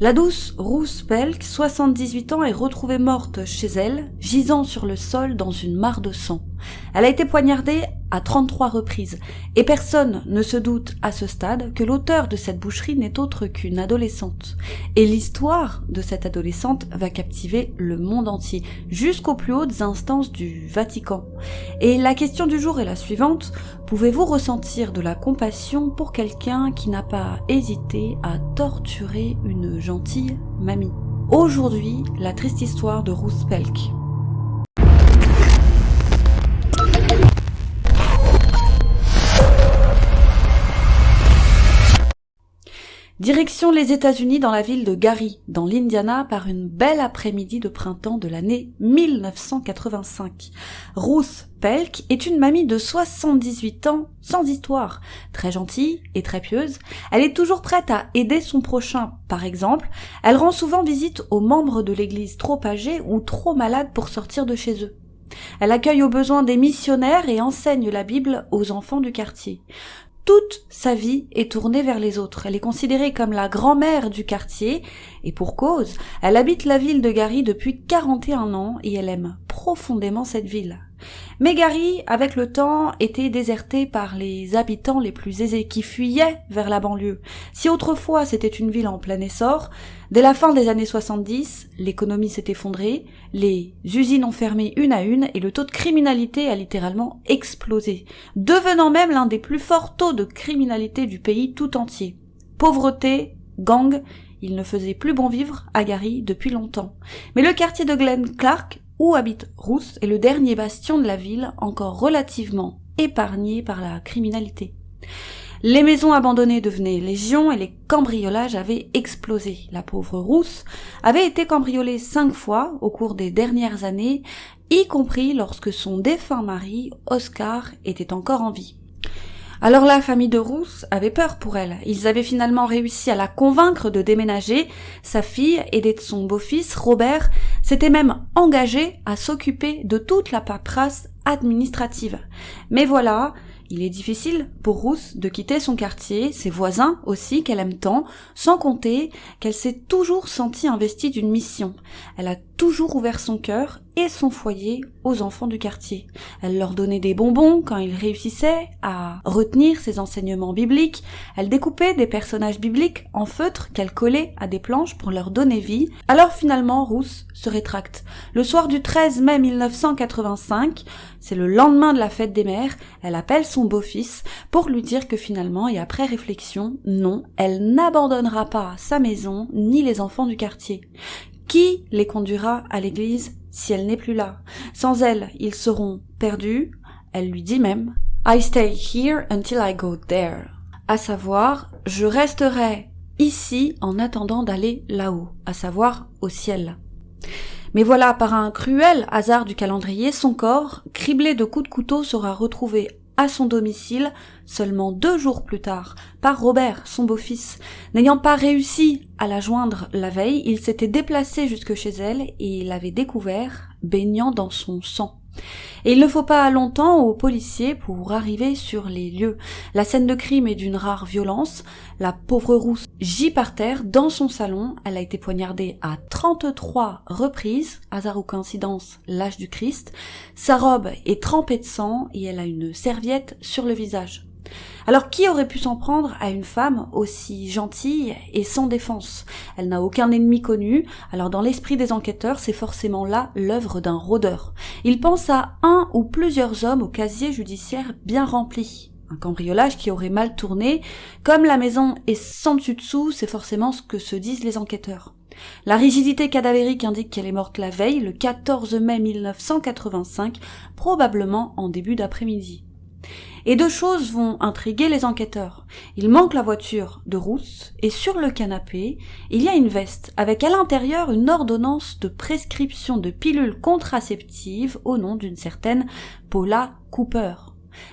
La douce Ruth Pelk, 78 ans, est retrouvée morte chez elle, gisant sur le sol dans une mare de sang. Elle a été poignardée à 33 reprises, et personne ne se doute à ce stade que l'auteur de cette boucherie n'est autre qu'une adolescente. Et l'histoire de cette adolescente va captiver le monde entier, jusqu'aux plus hautes instances du Vatican. Et la question du jour est la suivante: pouvez-vous ressentir de la compassion pour quelqu'un qui n'a pas hésité à torturer une gentille mamie? Aujourd'hui, la triste histoire de Ruth Pelk. Direction les États-Unis, dans la ville de Gary, dans l'Indiana, par une belle après-midi de printemps de l'année 1985. Ruth Pelk est une mamie de 78 ans, sans histoire, très gentille et très pieuse. Elle est toujours prête à aider son prochain. Par exemple, elle rend souvent visite aux membres de l'église trop âgés ou trop malades pour sortir de chez eux. Elle accueille aux besoins des missionnaires et enseigne la Bible aux enfants du quartier. Toute sa vie est tournée vers les autres. Elle est considérée comme la grand-mère du quartier, et pour cause, elle habite la ville de Gary depuis 41 ans et elle aime profondément cette ville. Mais Gary, avec le temps, était désertée par les habitants les plus aisés qui fuyaient vers la banlieue. Si autrefois c'était une ville en plein essor, dès la fin des années 70, l'économie s'est effondrée, les usines ont fermé une à une et le taux de criminalité a littéralement explosé, devenant même l'un des plus forts taux de criminalité du pays tout entier. Pauvreté, gang, il ne faisait plus bon vivre à Gary depuis longtemps. Mais le quartier de Glen Clark, où habite Ruth, est le dernier bastion de la ville encore relativement épargné par la criminalité. Les maisons abandonnées devenaient légion et les cambriolages avaient explosé. La pauvre Ruth avait été cambriolée 5 fois au cours des dernières années, y compris lorsque son défunt mari, Oscar, était encore en vie. Alors la famille de Ruth avait peur pour elle. Ils avaient finalement réussi à la convaincre de déménager. Sa fille, aidée de son beau-fils, Robert, s'était même engagée à s'occuper de toute la paperasse administrative. Mais voilà, il est difficile pour Ruth de quitter son quartier, ses voisins aussi qu'elle aime tant, sans compter qu'elle s'est toujours sentie investie d'une mission. Elle a toujours ouvert son cœur et son foyer aux enfants du quartier. Elle leur donnait des bonbons quand ils réussissaient à retenir ses enseignements bibliques. Elle découpait des personnages bibliques en feutre qu'elle collait à des planches pour leur donner vie. Alors finalement, Ruth se rétracte. Le soir du 13 mai 1985, c'est le lendemain de la fête des mères, elle appelle son beau-fils pour lui dire que finalement, et après réflexion, non, elle n'abandonnera pas sa maison ni les enfants du quartier. Qui les conduira à l'église si elle n'est plus là? Sans elle, ils seront perdus. Elle lui dit même « I stay here until I go there », à savoir « je resterai ici en attendant d'aller là-haut », à savoir au ciel. Mais voilà, par un cruel hasard du calendrier, son corps, criblé de coups de couteau, sera retrouvé à son domicile seulement 2 jours plus tard par Robert, son beau-fils. N'ayant pas réussi à la joindre la veille, il s'était déplacé jusque chez elle et il l'avait découvert baignant dans son sang. Et il ne faut pas longtemps aux policiers pour arriver sur les lieux. La scène de crime est d'une rare violence. La pauvre Ruth gît par terre dans son salon. Elle a été poignardée à 33 reprises. Hasard ou coïncidence, l'âge du Christ. Sa robe est trempée de sang et elle a une serviette sur le visage. Alors qui aurait pu s'en prendre à une femme aussi gentille et sans défense? Elle n'a aucun ennemi connu, alors dans l'esprit des enquêteurs, c'est forcément là l'œuvre d'un rôdeur. Ils pensent à un ou plusieurs hommes au casier judiciaire bien rempli. Un cambriolage qui aurait mal tourné, comme la maison est sans dessus-dessous, c'est forcément ce que se disent les enquêteurs. La rigidité cadavérique indique qu'elle est morte la veille, le 14 mai 1985, probablement en début d'après-midi. Et 2 choses vont intriguer les enquêteurs. Il manque la voiture de Ruth et sur le canapé, il y a une veste avec à l'intérieur une ordonnance de prescription de pilules contraceptives au nom d'une certaine Paula Cooper.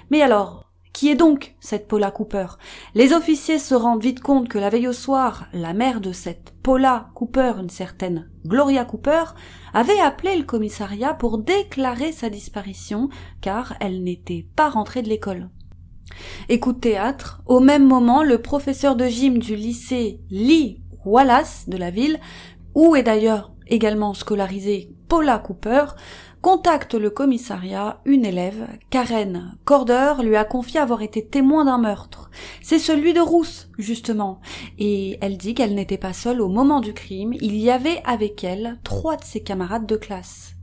Mais alors, qui est donc cette Paula Cooper? Les officiers se rendent vite compte que la veille au soir, la mère de cette Paula Cooper, une certaine Gloria Cooper, avait appelé le commissariat pour déclarer sa disparition car elle n'était pas rentrée de l'école. Et coup de théâtre, au même moment, le professeur de gym du lycée Lee Wallace de la ville, où est d'ailleurs également scolarisée Paula Cooper, contacte le commissariat. Une élève, Karen Corder, lui a confié avoir été témoin d'un meurtre. C'est celui de Ruth, justement. Et elle dit qu'elle n'était pas seule au moment du crime. Il y avait avec elle 3 de ses camarades de classe.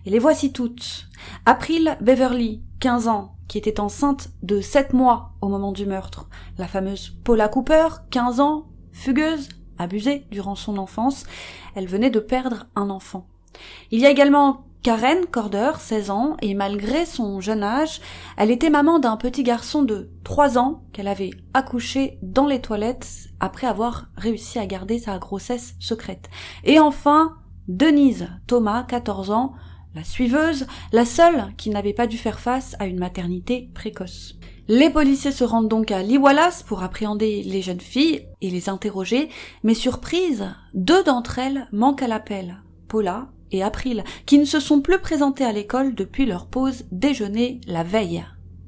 Et les voici toutes. April Beverly, 15 ans, qui était enceinte de 7 mois au moment du meurtre. La fameuse Paula Cooper, 15 ans, fugueuse, abusée durant son enfance. Elle venait de perdre un enfant. Il y a également Karen Corder, 16 ans, et malgré son jeune âge, elle était maman d'un petit garçon de 3 ans qu'elle avait accouché dans les toilettes après avoir réussi à garder sa grossesse secrète. Et enfin, Denise Thomas, 14 ans, la suiveuse, la seule qui n'avait pas dû faire face à une maternité précoce. Les policiers se rendent donc à Lee Wallace pour appréhender les jeunes filles et les interroger, mais surprise, 2 d'entre elles manquent à l'appel, Paula et April, qui ne se sont plus présentées à l'école depuis leur pause déjeuner la veille.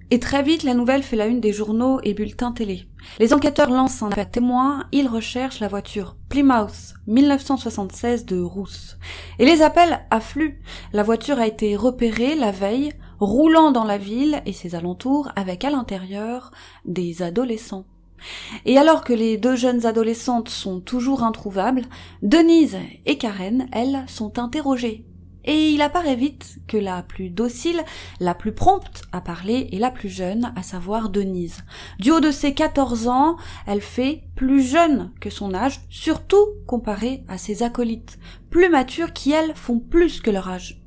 Et très vite, la nouvelle fait la une des journaux et bulletins télé. Les enquêteurs lancent un appel à témoins, ils recherchent la voiture Plymouth 1976 de Ruth. Et les appels affluent. La voiture a été repérée la veille, roulant dans la ville et ses alentours, avec à l'intérieur des adolescents. Et alors que les 2 jeunes adolescentes sont toujours introuvables, Denise et Karen, elles, sont interrogées. Et il apparaît vite que la plus docile, la plus prompte à parler est la plus jeune, à savoir Denise. Du haut de ses 14 ans, elle fait plus jeune que son âge, surtout comparée à ses acolytes, plus matures qui, elles, font plus que leur âge.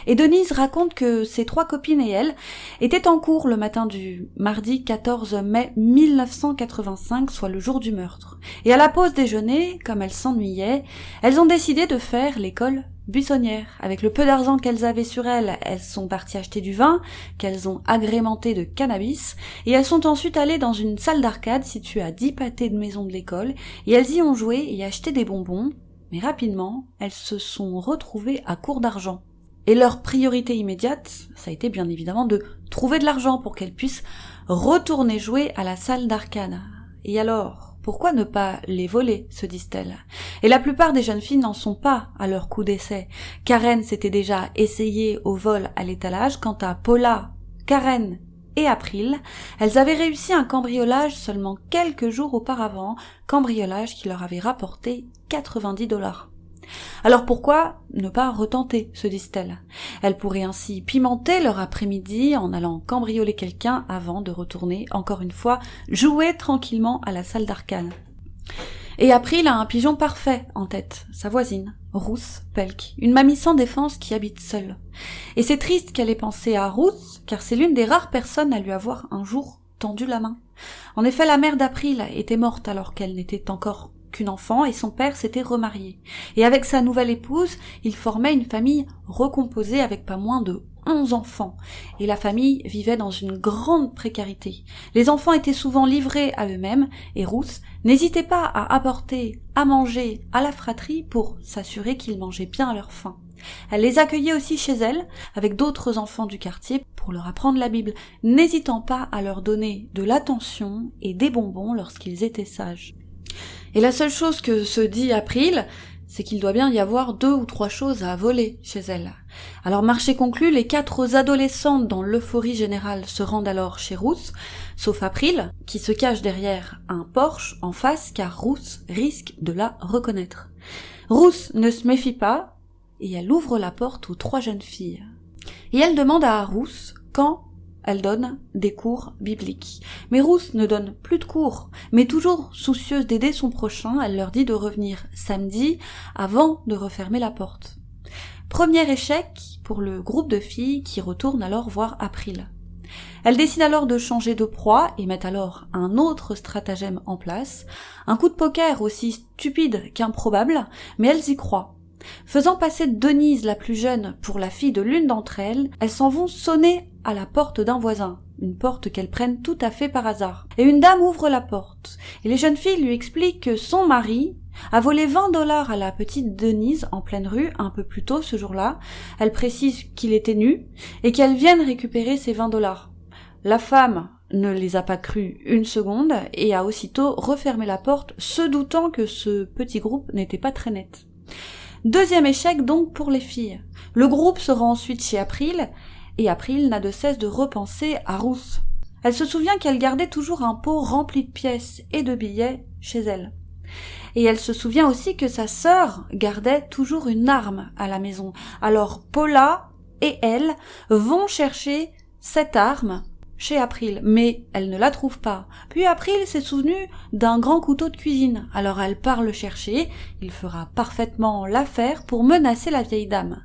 Et Denise raconte que ses 3 copines et elle étaient en cours le matin du mardi 14 mai 1985, soit le jour du meurtre. Et à la pause déjeuner, comme elles s'ennuyaient, elles ont décidé de faire l'école buissonnière. Avec le peu d'argent qu'elles avaient sur elles, elles sont parties acheter du vin, qu'elles ont agrémenté de cannabis, et elles sont ensuite allées dans une salle d'arcade située à 10 pâtés de maison de l'école, et elles y ont joué et acheté des bonbons, mais rapidement, elles se sont retrouvées à court d'argent. Et leur priorité immédiate, ça a été bien évidemment de trouver de l'argent pour qu'elles puissent retourner jouer à la salle d'arcade. Et alors, pourquoi ne pas les voler, se disent-elles? Et la plupart des jeunes filles n'en sont pas à leur coup d'essai. Karen s'était déjà essayée au vol à l'étalage, quant à Paula, Karen et April, elles avaient réussi un cambriolage seulement quelques jours auparavant, cambriolage qui leur avait rapporté 90$. Alors pourquoi ne pas retenter, se disent-elles. Elles pourraient ainsi pimenter leur après-midi en allant cambrioler quelqu'un avant de retourner, encore une fois, jouer tranquillement à la salle d'arcade. Et April a un pigeon parfait en tête, sa voisine, Ruth Pelk, une mamie sans défense qui habite seule. Et c'est triste qu'elle ait pensé à Ruth, car c'est l'une des rares personnes à lui avoir un jour tendu la main. En effet, la mère d'April était morte alors qu'elle n'était encore qu'une enfant et son père s'était remarié. Et avec sa nouvelle épouse, il formait une famille recomposée avec pas moins de 11 enfants. Et la famille vivait dans une grande précarité. Les enfants étaient souvent livrés à eux-mêmes et Ruth n'hésitait pas à apporter à manger à la fratrie pour s'assurer qu'ils mangeaient bien à leur faim. Elle les accueillait aussi chez elle, avec d'autres enfants du quartier, pour leur apprendre la Bible, n'hésitant pas à leur donner de l'attention et des bonbons lorsqu'ils étaient sages. Et la seule chose que se dit April, c'est qu'il doit bien y avoir 2 ou 3 choses à voler chez elle. Alors marché conclu, les 4 adolescentes dans l'euphorie générale se rendent alors chez Ruth, sauf April, qui se cache derrière un Porsche en face car Ruth risque de la reconnaître. Ruth ne se méfie pas, et elle ouvre la porte aux 3 jeunes filles. Et elle demande à Ruth quand elle donne des cours bibliques. Mais Ruth ne donne plus de cours, mais toujours soucieuse d'aider son prochain, elle leur dit de revenir samedi avant de refermer la porte. Premier échec pour le groupe de filles qui retournent alors voir April. Elle décide alors de changer de proie et met alors un autre stratagème en place, un coup de poker aussi stupide qu'improbable, mais elles y croient. Faisant passer Denise, la plus jeune, pour la fille de l'une d'entre elles, elles s'en vont sonner à la porte d'un voisin, une porte qu'elles prennent tout à fait par hasard. Et une dame ouvre la porte, et les jeunes filles lui expliquent que son mari a volé 20$ à la petite Denise en pleine rue un peu plus tôt ce jour-là. Elle précise qu'il était nu, et qu'elles viennent récupérer ces 20$. La femme ne les a pas crus une seconde et a aussitôt refermé la porte, se doutant que ce petit groupe n'était pas très net. Deuxième échec donc pour les filles. Le groupe se rend ensuite chez April, et April n'a de cesse de repenser à Ruth. Elle se souvient qu'elle gardait toujours un pot rempli de pièces et de billets chez elle. Et elle se souvient aussi que sa sœur gardait toujours une arme à la maison. Alors Paula et elle vont chercher cette arme chez April, mais elle ne la trouve pas. Puis April s'est souvenue d'un grand couteau de cuisine, alors elle part le chercher, il fera parfaitement l'affaire pour menacer la vieille dame.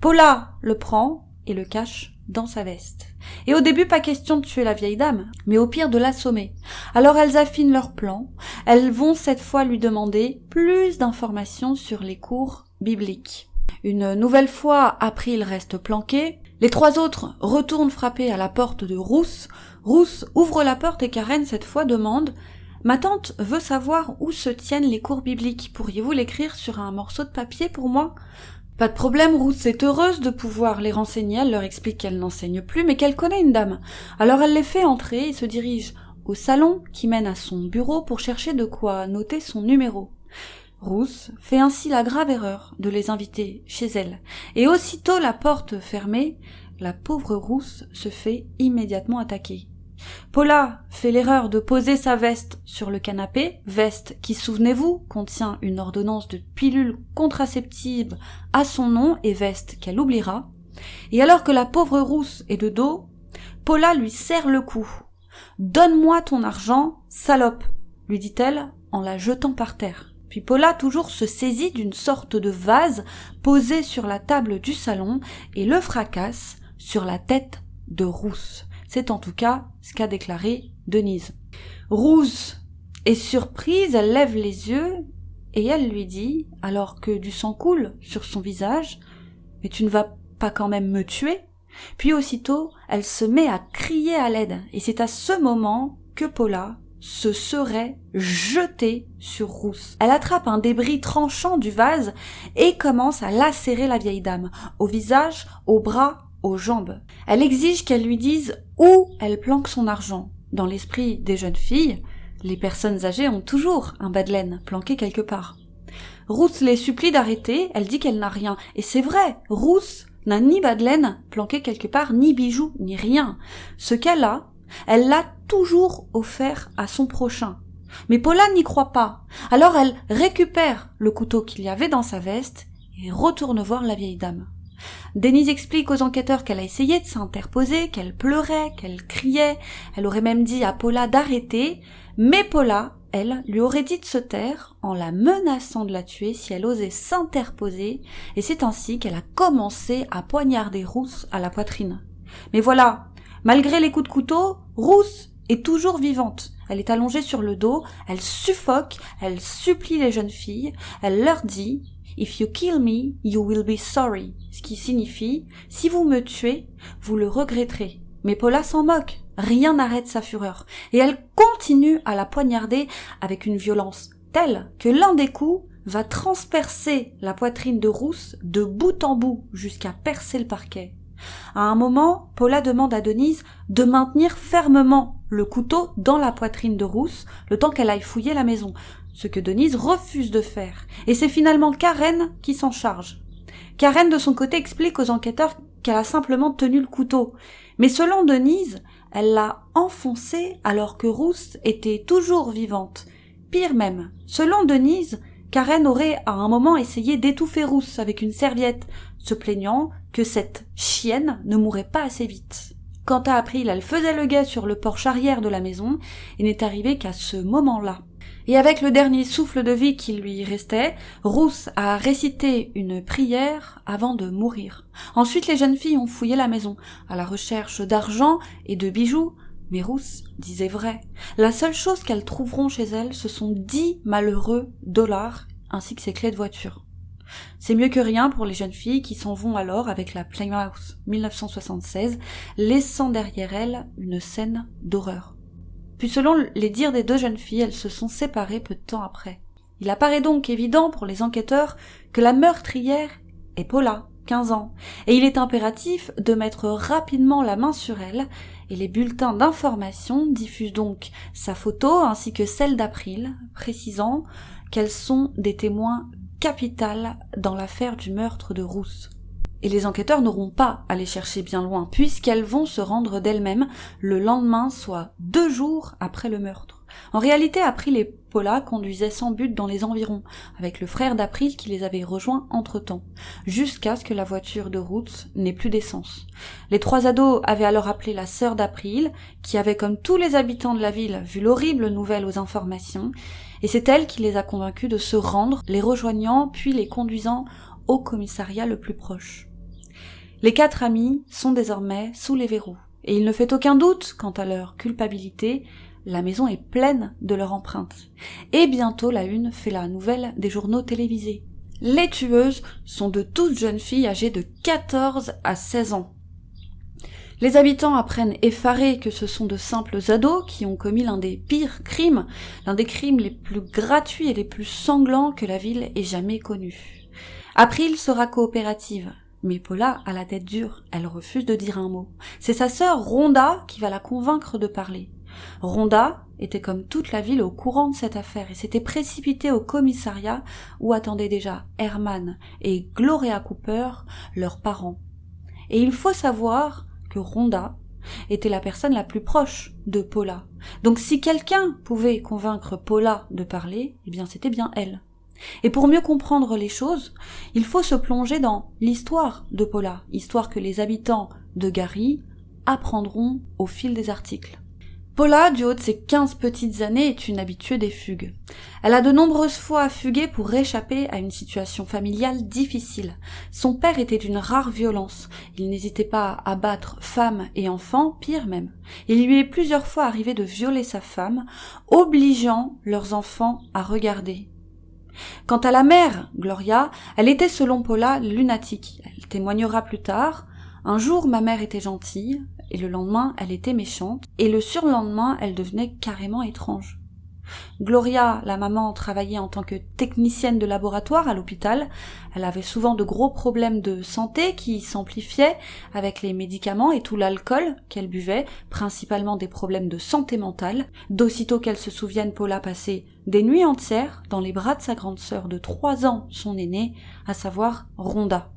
Paula le prend et le cache dans sa veste. Et au début, pas question de tuer la vieille dame, mais au pire de l'assommer. Alors elles affinent leur plan, elles vont cette fois lui demander plus d'informations sur les cours bibliques. Une nouvelle fois, April reste planquée. Les trois autres retournent frapper à la porte de Ruth. Ruth ouvre la porte et Karen, cette fois, demande « Ma tante veut savoir où se tiennent les cours bibliques. Pourriez-vous l'écrire sur un morceau de papier pour moi ?» Pas de problème, Ruth est heureuse de pouvoir les renseigner. Elle leur explique qu'elle n'enseigne plus, mais qu'elle connaît une dame. Alors elle les fait entrer et se dirige au salon qui mène à son bureau pour chercher de quoi noter son numéro. Ruth fait ainsi la grave erreur de les inviter chez elle. Et aussitôt la porte fermée, la pauvre Ruth se fait immédiatement attaquer. Paula fait l'erreur de poser sa veste sur le canapé, veste qui, souvenez-vous, contient une ordonnance de pilules contraceptives à son nom et veste qu'elle oubliera. Et alors que la pauvre Ruth est de dos, Paula lui serre le cou. « Donne-moi ton argent, salope !» lui dit-elle en la jetant par terre. Puis Paula toujours se saisit d'une sorte de vase posé sur la table du salon et le fracasse sur la tête de Ruth. C'est en tout cas ce qu'a déclaré Denise. Ruth est surprise, elle lève les yeux et elle lui dit, alors que du sang coule sur son visage, « Mais tu ne vas pas quand même me tuer ?» Puis aussitôt, elle se met à crier à l'aide et c'est à ce moment que Paula se serait jetée sur Ruth. Elle attrape un débris tranchant du vase et commence à lacérer la vieille dame, au visage, aux bras, aux jambes. Elle exige qu'elle lui dise où elle planque son argent. Dans l'esprit des jeunes filles, les personnes âgées ont toujours un bas de laine planqué quelque part. Ruth les supplie d'arrêter, elle dit qu'elle n'a rien. Et c'est vrai, Ruth n'a ni bas de laine planqué quelque part, ni bijoux, ni rien. Ce qu'elle a, elle l'a toujours offert à son prochain. Mais Paula n'y croit pas. Alors elle récupère le couteau qu'il y avait dans sa veste et retourne voir la vieille dame. Denise explique aux enquêteurs qu'elle a essayé de s'interposer, qu'elle pleurait, qu'elle criait. Elle aurait même dit à Paula d'arrêter, mais Paula, elle, lui aurait dit de se taire en la menaçant de la tuer si elle osait s'interposer, et c'est ainsi qu'elle a commencé à poignarder Ruth à la poitrine. Mais voilà, malgré les coups de couteau, Ruth est toujours vivante. Elle est allongée sur le dos, elle suffoque, elle supplie les jeunes filles, elle leur dit « If you kill me, you will be sorry », ce qui signifie « Si vous me tuez, vous le regretterez ». Mais Paula s'en moque, rien n'arrête sa fureur, et elle continue à la poignarder avec une violence telle que l'un des coups va transpercer la poitrine de Ruth de bout en bout jusqu'à percer le parquet. À un moment, Paula demande à Denise de maintenir fermement le couteau dans la poitrine de Ruth le temps qu'elle aille fouiller la maison, ce que Denise refuse de faire, et c'est finalement Karen qui s'en charge. Karen, de son côté, explique aux enquêteurs qu'elle a simplement tenu le couteau, mais selon Denise, elle l'a enfoncé alors que Ruth était toujours vivante. Pire même, selon Denise, Karen aurait à un moment essayé d'étouffer Ruth avec une serviette, se plaignant que cette chienne ne mourrait pas assez vite. Quant à April, elle faisait le guet sur le porche arrière de la maison et n'est arrivée qu'à ce moment-là. Et avec le dernier souffle de vie qui lui restait, Ruth a récité une prière avant de mourir. Ensuite, les jeunes filles ont fouillé la maison, à la recherche d'argent et de bijoux, mais Ruth disait vrai. La seule chose qu'elles trouveront chez elle, ce sont 10 malheureux dollars, ainsi que ses clés de voiture. C'est mieux que rien pour les jeunes filles qui s'en vont alors avec la Plymouth 1976, laissant derrière elles une scène d'horreur. Puis selon les dires des deux jeunes filles, elles se sont séparées peu de temps après. Il apparaît donc évident pour les enquêteurs que la meurtrière est Paula, 15 ans, et il est impératif de mettre rapidement la main sur elle et les bulletins d'information diffusent donc sa photo ainsi que celle d'April, précisant qu'elles sont des témoins capitales dans l'affaire du meurtre de Ruth. Et les enquêteurs n'auront pas à les chercher bien loin, puisqu'elles vont se rendre d'elles-mêmes le lendemain, soit 2 jours après le meurtre. En réalité, April et Paula conduisaient sans but dans les environs, avec le frère d'April qui les avait rejoints entre-temps, jusqu'à ce que la voiture de Ruth n'ait plus d'essence. Les 3 ados avaient alors appelé la sœur d'April, qui avait, comme tous les habitants de la ville, vu l'horrible nouvelle aux informations, et c'est elle qui les a convaincus de se rendre, les rejoignant puis les conduisant au commissariat le plus proche. Les 4 amis sont désormais sous les verrous, et il ne fait aucun doute quant à leur culpabilité, la maison est pleine de leurs empreintes. Et bientôt la une fait la nouvelle des journaux télévisés. Les tueuses sont de toutes jeunes filles âgées de 14 à 16 ans. Les habitants apprennent effarés que ce sont de simples ados qui ont commis l'un des pires crimes, l'un des crimes les plus gratuits et les plus sanglants que la ville ait jamais connus. April sera coopérative. Mais Paula a la tête dure, elle refuse de dire un mot. C'est sa sœur Rhonda qui va la convaincre de parler. Rhonda était comme toute la ville au courant de cette affaire et s'était précipitée au commissariat où attendaient déjà Herman et Gloria Cooper, leurs parents. Et il faut savoir que Rhonda était la personne la plus proche de Paula. Donc si quelqu'un pouvait convaincre Paula de parler, eh bien c'était bien elle. Et pour mieux comprendre les choses, il faut se plonger dans l'histoire de Paula, histoire que les habitants de Gary apprendront au fil des articles. Paula, du haut de ses 15 petites années, est une habituée des fugues. Elle a de nombreuses fois fugué pour échapper à une situation familiale difficile. Son père était d'une rare violence. Il n'hésitait pas à battre femmes et enfants, pire même. Il lui est plusieurs fois arrivé de violer sa femme, obligeant leurs enfants à regarder. Quant à la mère, Gloria, elle était selon Paula lunatique. Elle témoignera plus tard. Un jour, ma mère était gentille, et le lendemain, elle était méchante, et le surlendemain, elle devenait carrément étrange. Gloria, la maman, travaillait en tant que technicienne de laboratoire à l'hôpital. Elle avait souvent de gros problèmes de santé qui s'amplifiaient avec les médicaments et tout l'alcool qu'elle buvait, principalement des problèmes de santé mentale. D'aussitôt qu'elle se souvienne, Paula passait des nuits entières dans les bras de sa grande sœur de 3 ans, son aînée, à savoir Rhonda.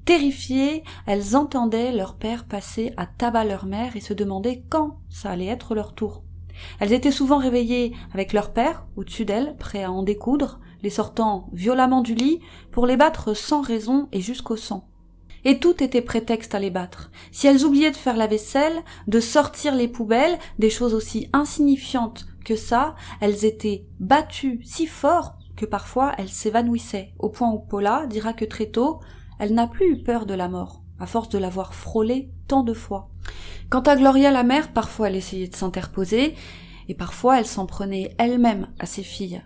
Terrifiées, elles entendaient leur père passer à tabac leur mère et se demandaient quand ça allait être leur tour. Elles étaient souvent réveillées avec leur père au-dessus d'elles, prêt à en découdre, les sortant violemment du lit pour les battre sans raison et jusqu'au sang. Et tout était prétexte à les battre. Si elles oubliaient de faire la vaisselle, de sortir les poubelles, des choses aussi insignifiantes que ça, elles étaient battues si fort que parfois elles s'évanouissaient, au point où Paula dira que très tôt, elle n'a plus eu peur de la mort, à force de l'avoir frôlée tant de fois. Quant à Gloria la mère, parfois elle essayait de s'interposer, et parfois elle s'en prenait elle-même à ses filles.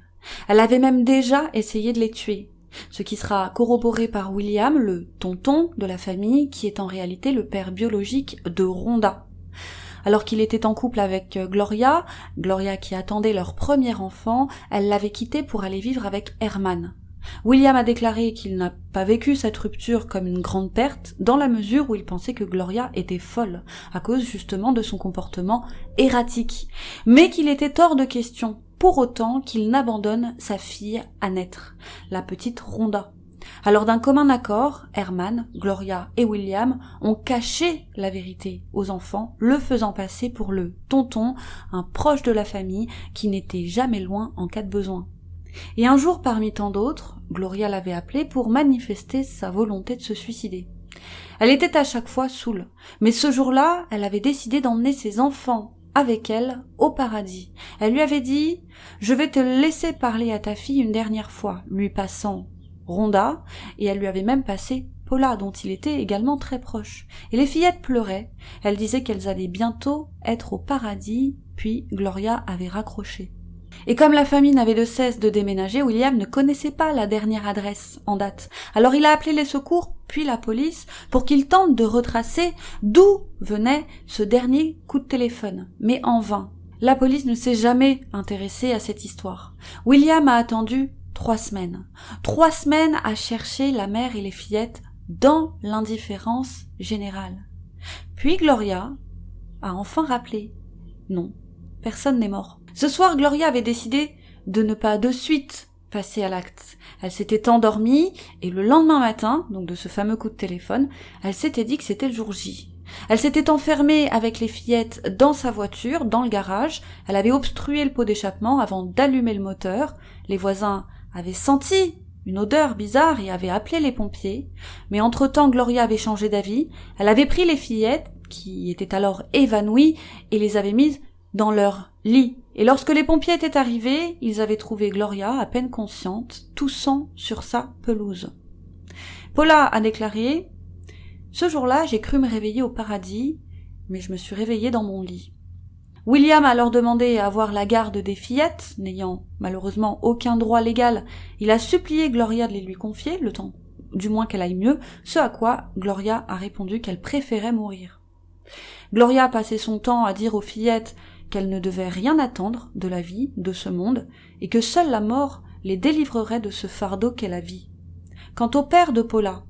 Elle avait même déjà essayé de les tuer, ce qui sera corroboré par William, le tonton de la famille, qui est en réalité le père biologique de Rhonda. Alors qu'il était en couple avec Gloria qui attendait leur premier enfant, elle l'avait quitté pour aller vivre avec Herman. William a déclaré qu'il n'a pas vécu cette rupture comme une grande perte, dans la mesure où il pensait que Gloria était folle, à cause justement de son comportement erratique, mais qu'il était hors de question, pour autant qu'il n'abandonne sa fille à naître, la petite Rhonda. Alors d'un commun accord, Herman, Gloria et William ont caché la vérité aux enfants, le faisant passer pour le tonton, un proche de la famille qui n'était jamais loin en cas de besoin. Et un jour parmi tant d'autres, Gloria l'avait appelé pour manifester sa volonté de se suicider. Elle était à chaque fois saoule, mais ce jour-là, elle avait décidé d'emmener ses enfants avec elle au paradis. Elle lui avait dit « Je vais te laisser parler à ta fille une dernière fois », lui passant Rhonda, et elle lui avait même passé Paula, dont il était également très proche. Et les fillettes pleuraient, elles disaient qu'elles allaient bientôt être au paradis, puis Gloria avait raccroché. Et comme la famille n'avait de cesse de déménager, William ne connaissait pas la dernière adresse en date. Alors il a appelé les secours, puis la police, pour qu'ils tentent de retracer d'où venait ce dernier coup de téléphone. Mais en vain. La police ne s'est jamais intéressée à cette histoire. William a attendu 3 semaines. 3 semaines à chercher la mère et les fillettes dans l'indifférence générale. Puis Gloria a enfin rappelé. Non, personne n'est mort. Ce soir, Gloria avait décidé de ne pas de suite passer à l'acte. Elle s'était endormie et le lendemain matin, donc de ce fameux coup de téléphone, elle s'était dit que c'était le jour J. Elle s'était enfermée avec les fillettes dans sa voiture, dans le garage. Elle avait obstrué le pot d'échappement avant d'allumer le moteur. Les voisins avaient senti une odeur bizarre et avaient appelé les pompiers. Mais entre-temps, Gloria avait changé d'avis. Elle avait pris les fillettes, qui étaient alors évanouies, et les avait mises dans leur lit. Et lorsque les pompiers étaient arrivés, ils avaient trouvé Gloria à peine consciente, toussant sur sa pelouse. Paula a déclaré: « Ce jour-là, j'ai cru me réveiller au paradis, mais je me suis réveillée dans mon lit. » William a alors demandé à avoir la garde des fillettes, n'ayant malheureusement aucun droit légal. Il a supplié Gloria de les lui confier, le temps du moins qu'elle aille mieux, ce à quoi Gloria a répondu qu'elle préférait mourir. Gloria a passé son temps à dire aux fillettes qu'elles ne devaient rien attendre de la vie, de ce monde, et que seule la mort les délivrerait de ce fardeau qu'est la vie. Quant au père de Paula,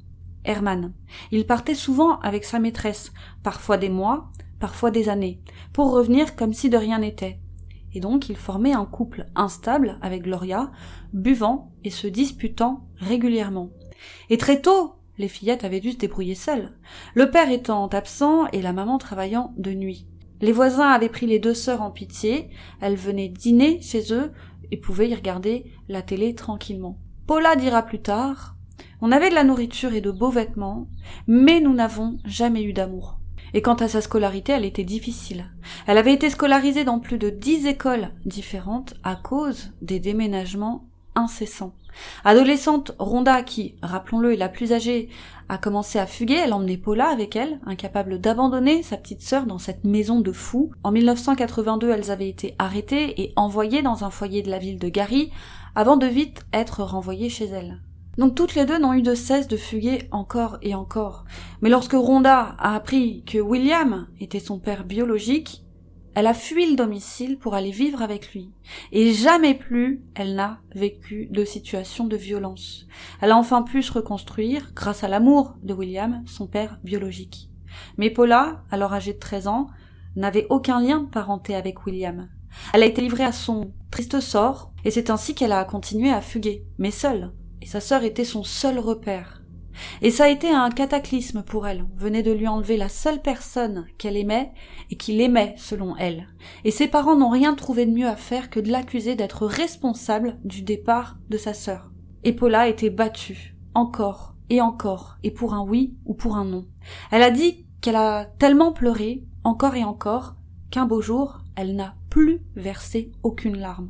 Herman, il partait souvent avec sa maîtresse, parfois des mois, parfois des années, pour revenir comme si de rien n'était. Et donc il formait un couple instable avec Gloria, buvant et se disputant régulièrement. Et très tôt, les fillettes avaient dû se débrouiller seules, le père étant absent et la maman travaillant de nuit. Les voisins avaient pris les deux sœurs en pitié, elles venaient dîner chez eux et pouvaient y regarder la télé tranquillement. Paula dira plus tard: « On avait de la nourriture et de beaux vêtements, mais nous n'avons jamais eu d'amour. » Et quant à sa scolarité, elle était difficile. Elle avait été scolarisée dans plus de 10 écoles différentes à cause des déménagements incessants. Adolescente, Rhonda, qui, rappelons-le, est la plus âgée, a commencé à fuguer. Elle emmenait Paula avec elle, incapable d'abandonner sa petite sœur dans cette maison de fous. En 1982, elles avaient été arrêtées et envoyées dans un foyer de la ville de Gary, avant de vite être renvoyées chez elles. Donc toutes les deux n'ont eu de cesse de fuguer encore et encore. Mais lorsque Rhonda a appris que William était son père biologique, elle a fui le domicile pour aller vivre avec lui. Et jamais plus elle n'a vécu de situation de violence. Elle a enfin pu se reconstruire grâce à l'amour de William, son père biologique. Mais Paula, alors âgée de 13 ans, n'avait aucun lien de parenté avec William. Elle a été livrée à son triste sort, et c'est ainsi qu'elle a continué à fuguer, mais seule. Et sa sœur était son seul repère. Et ça a été un cataclysme pour elle. On venait de lui enlever la seule personne qu'elle aimait et qui l'aimait selon elle. Et ses parents n'ont rien trouvé de mieux à faire que de l'accuser d'être responsable du départ de sa sœur. Et Paula a été battue, encore, et pour un oui ou pour un non. Elle a dit qu'elle a tellement pleuré, encore et encore, qu'un beau jour, elle n'a plus versé aucune larme.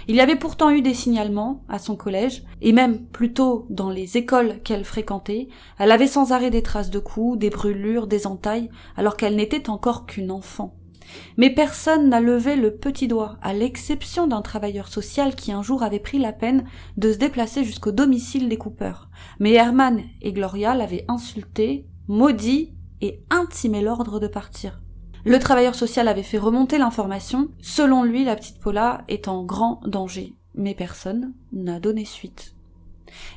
Il y avait pourtant eu des signalements à son collège, et même plutôt dans les écoles qu'elle fréquentait. Elle avait sans arrêt des traces de coups, des brûlures, des entailles, alors qu'elle n'était encore qu'une enfant. Mais personne n'a levé le petit doigt, à l'exception d'un travailleur social qui un jour avait pris la peine de se déplacer jusqu'au domicile des Cooper. Mais Herman et Gloria l'avaient insulté, maudit et intimé l'ordre de partir. Le travailleur social avait fait remonter l'information. Selon lui, la petite Paula est en grand danger. Mais personne n'a donné suite.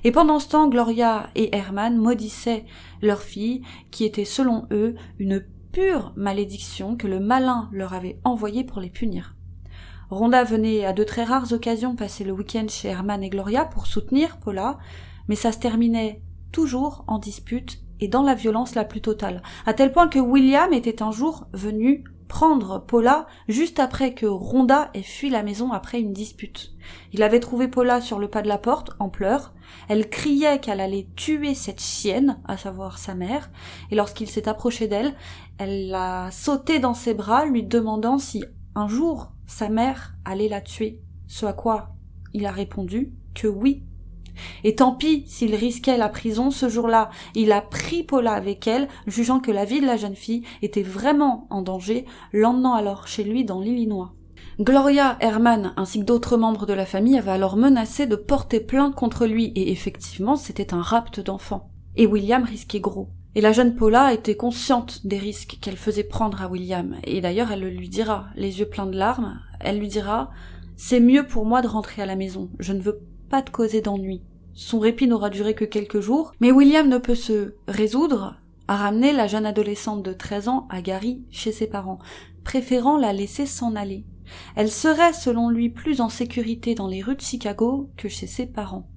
Et pendant ce temps, Gloria et Herman maudissaient leur fille, qui était selon eux une pure malédiction que le malin leur avait envoyée pour les punir. Rhonda venait à de très rares occasions passer le week-end chez Herman et Gloria pour soutenir Paula, mais ça se terminait toujours en dispute et dans la violence la plus totale, à tel point que William était un jour venu prendre Paula juste après que Rhonda ait fui la maison après une dispute. Il avait trouvé Paula sur le pas de la porte, en pleurs. Elle criait qu'elle allait tuer cette chienne, à savoir sa mère, et lorsqu'il s'est approché d'elle, elle l'a sauté dans ses bras, lui demandant si un jour sa mère allait la tuer, ce à quoi il a répondu que oui. Et tant pis s'il risquait la prison ce jour-là, il a pris Paula avec elle, jugeant que la vie de la jeune fille était vraiment en danger, l'emmenant alors chez lui dans l'Illinois. Gloria, Herman ainsi que d'autres membres de la famille avaient alors menacé de porter plainte contre lui, et effectivement c'était un rapt d'enfant. Et William risquait gros. Et la jeune Paula était consciente des risques qu'elle faisait prendre à William, et d'ailleurs elle le lui dira, les yeux pleins de larmes, elle lui dira « C'est mieux pour moi de rentrer à la maison, je ne veux pas de causer d'ennui. » Son répit n'aura duré que quelques jours, mais William ne peut se résoudre a ramené la jeune adolescente de 13 ans à Gary chez ses parents, préférant la laisser s'en aller. Elle serait, selon lui, plus en sécurité dans les rues de Chicago que chez ses parents.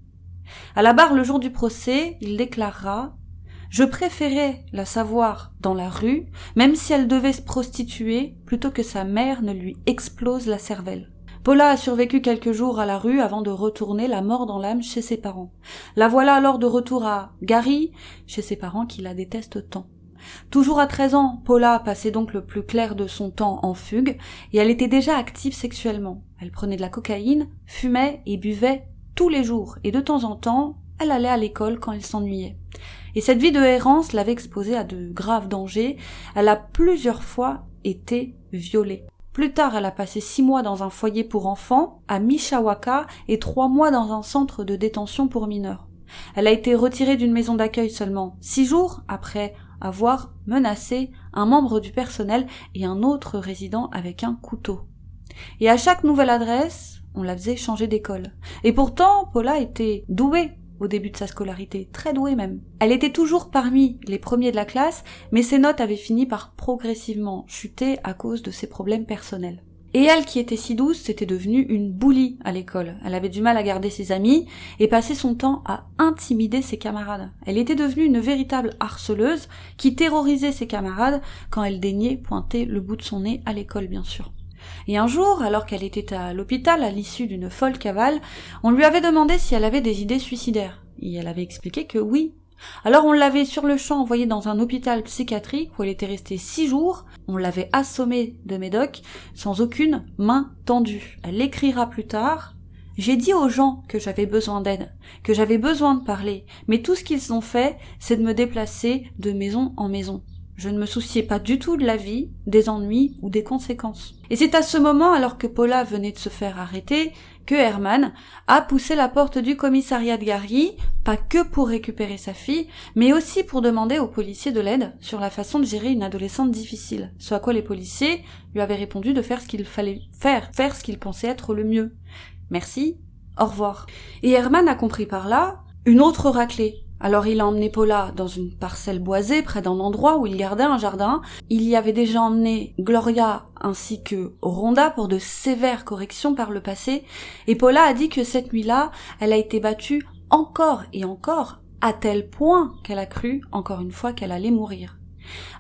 À la barre le jour du procès, il déclarera « Je préférais la savoir dans la rue, même si elle devait se prostituer, plutôt que sa mère ne lui explose la cervelle. » Paula a survécu quelques jours à la rue avant de retourner la mort dans l'âme chez ses parents. La voilà alors de retour à Gary, chez ses parents qui la détestent tant. Toujours à 13 ans, Paula passait donc le plus clair de son temps en fugue, et elle était déjà active sexuellement. Elle prenait de la cocaïne, fumait et buvait tous les jours, et de temps en temps, elle allait à l'école quand elle s'ennuyait. Et cette vie de errance l'avait exposée à de graves dangers. Elle a plusieurs fois été violée. Plus tard, elle a passé 6 mois dans un foyer pour enfants à Mishawaka et 3 mois dans un centre de détention pour mineurs. Elle a été retirée d'une maison d'accueil seulement 6 jours après avoir menacé un membre du personnel et un autre résident avec un couteau. Et à chaque nouvelle adresse, on la faisait changer d'école. Et pourtant, Paula était douée au début de sa scolarité, très douée même. Elle était toujours parmi les premiers de la classe, mais ses notes avaient fini par progressivement chuter à cause de ses problèmes personnels. Et elle, qui était si douce, s'était devenue une bully à l'école. Elle avait du mal à garder ses amis et passait son temps à intimider ses camarades. Elle était devenue une véritable harceleuse qui terrorisait ses camarades quand elle daignait pointer le bout de son nez à l'école, bien sûr. Et un jour, alors qu'elle était à l'hôpital à l'issue d'une folle cavale, on lui avait demandé si elle avait des idées suicidaires. Et elle avait expliqué que oui. Alors on l'avait sur le champ envoyée dans un hôpital psychiatrique où elle était restée 6 jours. On l'avait assommée de médoc sans aucune main tendue. Elle écrira plus tard « J'ai dit aux gens que j'avais besoin d'aide, que j'avais besoin de parler, mais tout ce qu'ils ont fait, c'est de me déplacer de maison en maison. Je ne me souciais pas du tout de la vie, des ennuis ou des conséquences. » Et c'est à ce moment, alors que Paula venait de se faire arrêter, que Herman a poussé la porte du commissariat de Gary, pas que pour récupérer sa fille, mais aussi pour demander aux policiers de l'aide sur la façon de gérer une adolescente difficile. Ce à quoi les policiers lui avaient répondu de faire ce qu'il fallait faire ce qu'il pensait être le mieux. Merci, au revoir. Et Herman a compris par là une autre raclée. Alors il a emmené Paula dans une parcelle boisée près d'un endroit où il gardait un jardin. Il y avait déjà emmené Gloria ainsi que Rhonda pour de sévères corrections par le passé. Et Paula a dit que cette nuit-là, elle a été battue encore et encore, à tel point qu'elle a cru, encore une fois, qu'elle allait mourir.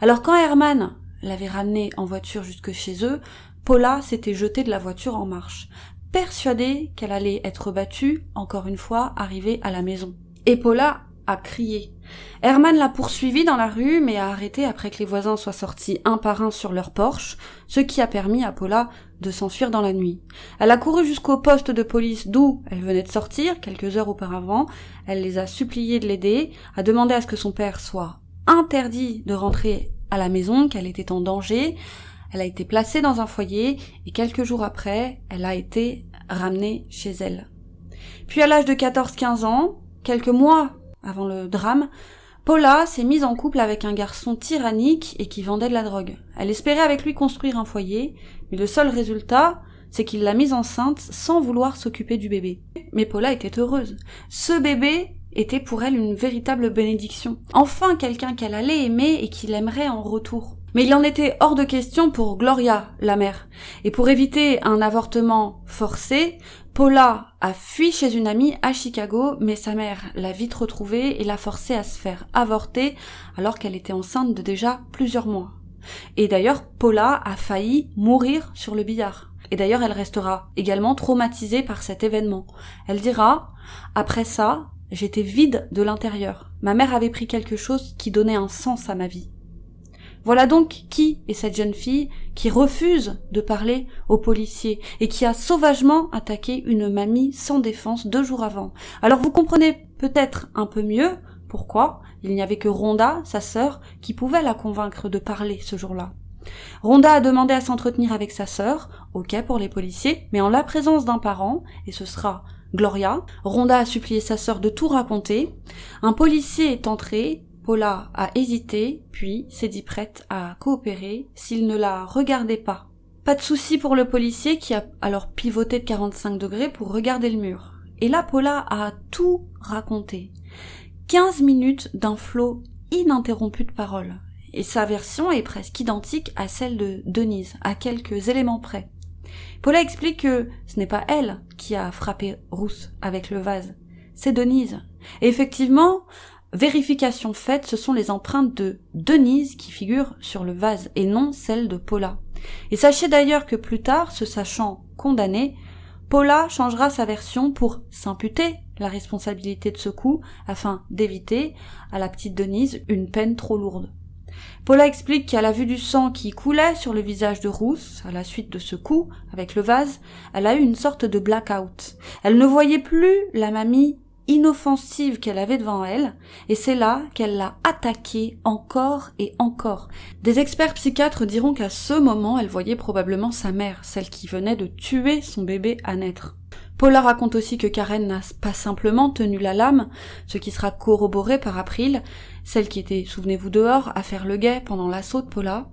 Alors quand Herman l'avait ramenée en voiture jusque chez eux, Paula s'était jetée de la voiture en marche, persuadée qu'elle allait être battue, encore une fois, arrivée à la maison. Et Paula a crié. Herman l'a poursuivie dans la rue, mais a arrêté après que les voisins soient sortis un par un sur leur Porsche, ce qui a permis à Paula de s'enfuir dans la nuit. Elle a couru jusqu'au poste de police d'où elle venait de sortir, quelques heures auparavant. Elle les a suppliés de l'aider, a demandé à ce que son père soit interdit de rentrer à la maison, qu'elle était en danger. Elle a été placée dans un foyer, et quelques jours après, elle a été ramenée chez elle. Puis à l'âge de 14-15 ans, quelques mois avant le drame, Paula s'est mise en couple avec un garçon tyrannique et qui vendait de la drogue. Elle espérait avec lui construire un foyer, mais le seul résultat, c'est qu'il l'a mise enceinte sans vouloir s'occuper du bébé. Mais Paula était heureuse. Ce bébé était pour elle une véritable bénédiction. Enfin quelqu'un qu'elle allait aimer et qui l'aimerait en retour. Mais il en était hors de question pour Gloria, la mère. Et pour éviter un avortement forcé, Paula a fui chez une amie à Chicago, mais sa mère l'a vite retrouvée et l'a forcée à se faire avorter alors qu'elle était enceinte de déjà plusieurs mois. Et d'ailleurs, Paula a failli mourir sur le billard. Et d'ailleurs, elle restera également traumatisée par cet événement. Elle dira « Après ça, j'étais vide de l'intérieur. Ma mère avait pris quelque chose qui donnait un sens à ma vie. » Voilà donc qui est cette jeune fille qui refuse de parler aux policiers et qui a sauvagement attaqué une mamie sans défense 2 jours avant. Alors vous comprenez peut-être un peu mieux pourquoi il n'y avait que Rhonda, sa sœur, qui pouvait la convaincre de parler ce jour-là. Rhonda a demandé à s'entretenir avec sa sœur, ok pour les policiers, mais en la présence d'un parent, et ce sera Gloria. Rhonda a supplié sa sœur de tout raconter. Un policier est entré. Paula a hésité, puis s'est dit prête à coopérer s'il ne la regardait pas. Pas de souci pour le policier qui a alors pivoté de 45 degrés pour regarder le mur. Et là, Paula a tout raconté. 15 minutes d'un flot ininterrompue de parole. Et sa version est presque identique à celle de Denise, à quelques éléments près. Paula explique que ce n'est pas elle qui a frappé Ruth avec le vase, c'est Denise. Et effectivement, vérification faite, ce sont les empreintes de Denise qui figurent sur le vase et non celles de Paula. Et sachez d'ailleurs que plus tard, se sachant condamnée, Paula changera sa version pour s'imputer la responsabilité de ce coup afin d'éviter à la petite Denise une peine trop lourde. Paula explique qu'à la vue du sang qui coulait sur le visage de Ruth à la suite de ce coup avec le vase, elle a eu une sorte de blackout. Elle ne voyait plus la mamie inoffensive qu'elle avait devant elle, et c'est là qu'elle l'a attaquée encore et encore. Des experts psychiatres diront qu'à ce moment, elle voyait probablement sa mère, celle qui venait de tuer son bébé à naître. Paula raconte aussi que Karen n'a pas simplement tenu la lame, ce qui sera corroboré par April, celle qui était, souvenez-vous, dehors, à faire le guet pendant l'assaut de Paula.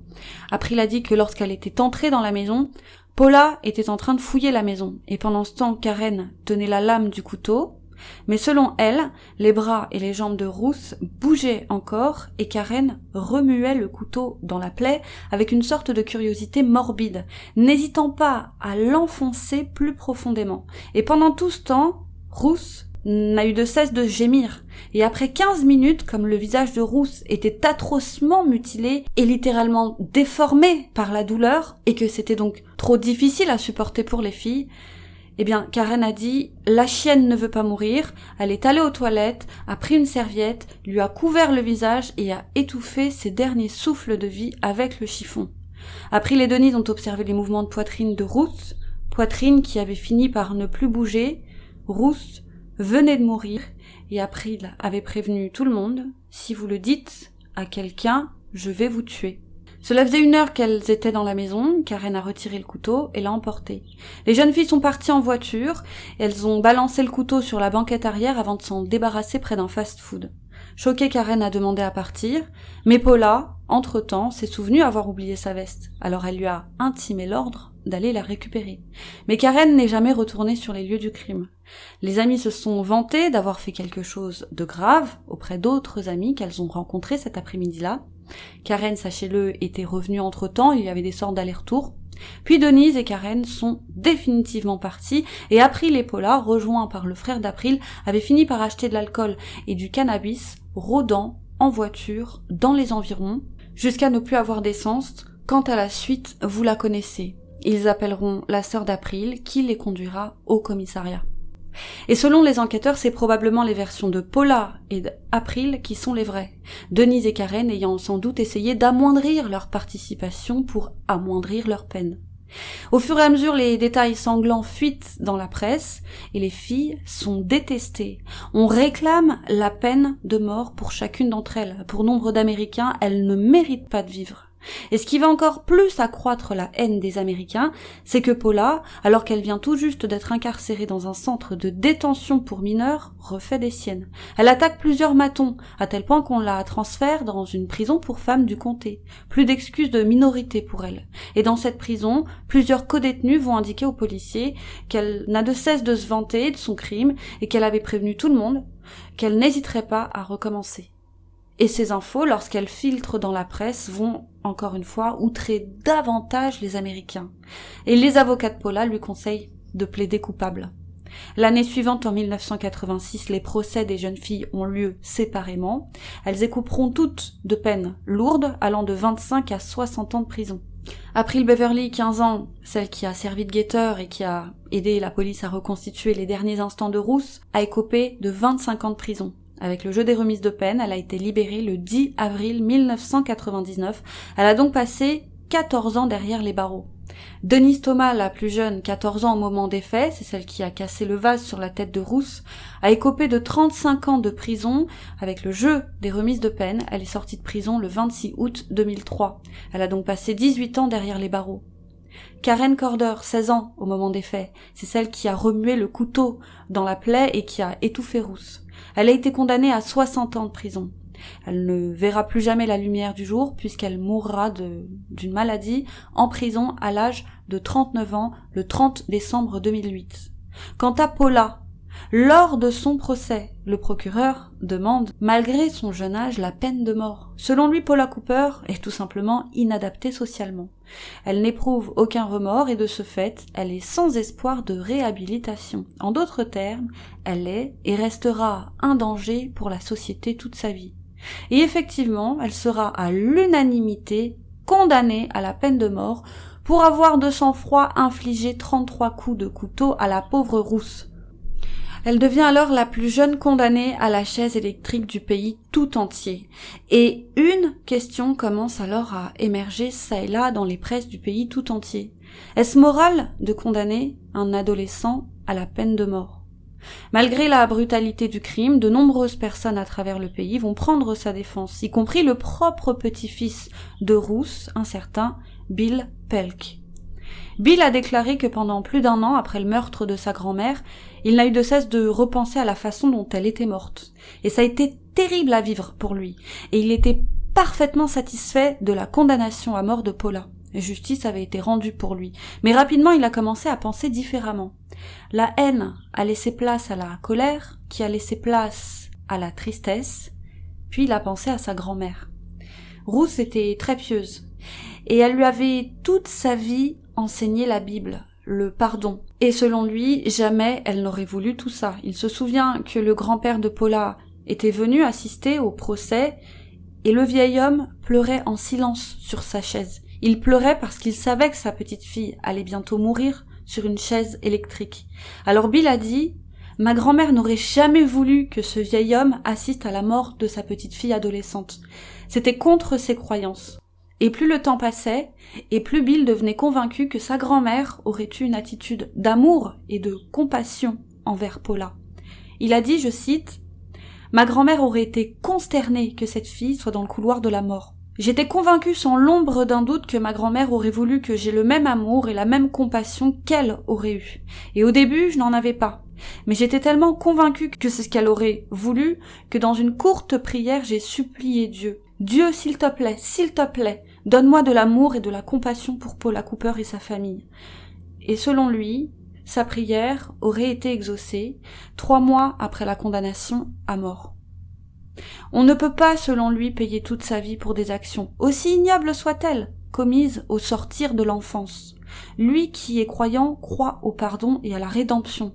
April a dit que lorsqu'elle était entrée dans la maison, Paula était en train de fouiller la maison, et pendant ce temps, Karen tenait la lame du couteau, mais selon elle, les bras et les jambes de Ruth bougeaient encore et Karen remuait le couteau dans la plaie avec une sorte de curiosité morbide, n'hésitant pas à l'enfoncer plus profondément. Et pendant tout ce temps, Ruth n'a eu de cesse de gémir. Et après 15 minutes, comme le visage de Ruth était atrocement mutilé et littéralement déformé par la douleur, et que c'était donc trop difficile à supporter pour les filles, eh bien, Karen a dit « La chienne ne veut pas mourir », elle est allée aux toilettes, a pris une serviette, lui a couvert le visage et a étouffé ses derniers souffles de vie avec le chiffon. April et Denise ont observé les mouvements de poitrine de Ruth, poitrine qui avait fini par ne plus bouger. Ruth venait de mourir et April avait prévenu tout le monde « Si vous le dites à quelqu'un, je vais vous tuer ». Cela faisait 1 heure qu'elles étaient dans la maison, Karen a retiré le couteau et l'a emporté. Les jeunes filles sont parties en voiture, elles ont balancé le couteau sur la banquette arrière avant de s'en débarrasser près d'un fast-food. Choquée, Karen a demandé à partir, mais Paula, entre-temps, s'est souvenue avoir oublié sa veste, alors elle lui a intimé l'ordre d'aller la récupérer. Mais Karen n'est jamais retournée sur les lieux du crime. Les amis se sont vantés d'avoir fait quelque chose de grave auprès d'autres amis qu'elles ont rencontrés cet après-midi-là. Karen, sachez-le, était revenue entre-temps, il y avait des sortes d'allers-retours. Puis Denise et Karen sont définitivement partis et April et Paula, rejoints par le frère d'April, avaient fini par acheter de l'alcool et du cannabis, rôdant en voiture dans les environs, jusqu'à ne plus avoir d'essence. Quant à la suite, vous la connaissez. Ils appelleront la sœur d'April qui les conduira au commissariat. Et selon les enquêteurs, c'est probablement les versions de Paula et d'April qui sont les vraies. Denise et Karen ayant sans doute essayé d'amoindrir leur participation pour amoindrir leur peine. Au fur et à mesure, les détails sanglants fuitent dans la presse et les filles sont détestées. On réclame la peine de mort pour chacune d'entre elles. Pour nombre d'Américains, elles ne méritent pas de vivre. Et ce qui va encore plus accroître la haine des Américains, c'est que Paula, alors qu'elle vient tout juste d'être incarcérée dans un centre de détention pour mineurs, refait des siennes. Elle attaque plusieurs matons, à tel point qu'on la transfère dans une prison pour femmes du comté. Plus d'excuses de minorité pour elle. Et dans cette prison, plusieurs codétenus vont indiquer aux policiers qu'elle n'a de cesse de se vanter de son crime et qu'elle avait prévenu tout le monde, qu'elle n'hésiterait pas à recommencer. Et ces infos, lorsqu'elles filtrent dans la presse, vont, encore une fois, outrer davantage les Américains. Et les avocats de Paula lui conseillent de plaider coupable. L'année suivante, en 1986, les procès des jeunes filles ont lieu séparément. Elles écouperont toutes de peines lourdes, allant de 25 à 60 ans de prison. April Beverly, 15 ans, celle qui a servi de guetteur et qui a aidé la police à reconstituer les derniers instants de Ruth, a écopé de 25 ans de prison. Avec le jeu des remises de peine, elle a été libérée le 10 avril 1999. Elle a donc passé 14 ans derrière les barreaux. Denise Thomas, la plus jeune, 14 ans au moment des faits, c'est celle qui a cassé le vase sur la tête de Ruth, a écopé de 35 ans de prison avec le jeu des remises de peine. Elle est sortie de prison le 26 août 2003. Elle a donc passé 18 ans derrière les barreaux. Karen Corder, 16 ans au moment des faits, c'est celle qui a remué le couteau dans la plaie et qui a étouffé Ruth. Elle a été condamnée à 60 ans de prison. Elle ne verra plus jamais la lumière du jour puisqu'elle mourra d'une maladie en prison à l'âge de 39 ans le 30 décembre 2008. Quant à Paula, Lors de son procès, le procureur demande, malgré son jeune âge, la peine de mort. Selon lui, Paula Cooper est tout simplement inadaptée socialement. Elle n'éprouve aucun remords et de ce fait, elle est sans espoir de réhabilitation. En d'autres termes, elle est et restera un danger pour la société toute sa vie. Et effectivement, elle sera à l'unanimité condamnée à la peine de mort pour avoir de sang-froid infligé 33 coups de couteau à la pauvre rousse. Elle devient alors la plus jeune condamnée à la chaise électrique du pays tout entier. Et une question commence alors à émerger çà et là dans les presses du pays tout entier. Est-ce moral de condamner un adolescent à la peine de mort ? Malgré la brutalité du crime, de nombreuses personnes à travers le pays vont prendre sa défense, y compris le propre petit-fils de Ruth, un certain Bill Pelk. Bill a déclaré que pendant plus d'1 an après le meurtre de sa grand-mère, il n'a eu de cesse de repenser à la façon dont elle était morte. Et ça a été terrible à vivre pour lui. Et il était parfaitement satisfait de la condamnation à mort de Paula. Justice avait été rendue pour lui. Mais rapidement, il a commencé à penser différemment. La haine a laissé place à la colère, qui a laissé place à la tristesse, puis il a pensé à sa grand-mère. Ruth était très pieuse. Et elle lui avait toute sa vie enseigné la Bible, le pardon. Et selon lui, jamais elle n'aurait voulu tout ça. Il se souvient que le grand-père de Paula était venu assister au procès et le vieil homme pleurait en silence sur sa chaise. Il pleurait parce qu'il savait que sa petite fille allait bientôt mourir sur une chaise électrique. Alors Bill a dit « Ma grand-mère n'aurait jamais voulu que ce vieil homme assiste à la mort de sa petite fille adolescente. C'était contre ses croyances. » Et plus le temps passait, et plus Bill devenait convaincu que sa grand-mère aurait eu une attitude d'amour et de compassion envers Paula. Il a dit, je cite, « Ma grand-mère aurait été consternée que cette fille soit dans le couloir de la mort. J'étais convaincu sans l'ombre d'un doute que ma grand-mère aurait voulu que j'aie le même amour et la même compassion qu'elle aurait eu. Et au début, je n'en avais pas. Mais j'étais tellement convaincu que c'est ce qu'elle aurait voulu que dans une courte prière, j'ai supplié Dieu. Dieu, s'il te plaît, donne-moi de l'amour et de la compassion pour Paula Cooper et sa famille. » Et selon lui, sa prière aurait été exaucée 3 mois après la condamnation à mort. On ne peut pas, selon lui, payer toute sa vie pour des actions, aussi ignobles soient-elles, commises au sortir de l'enfance. Lui qui est croyant croit au pardon et à la rédemption.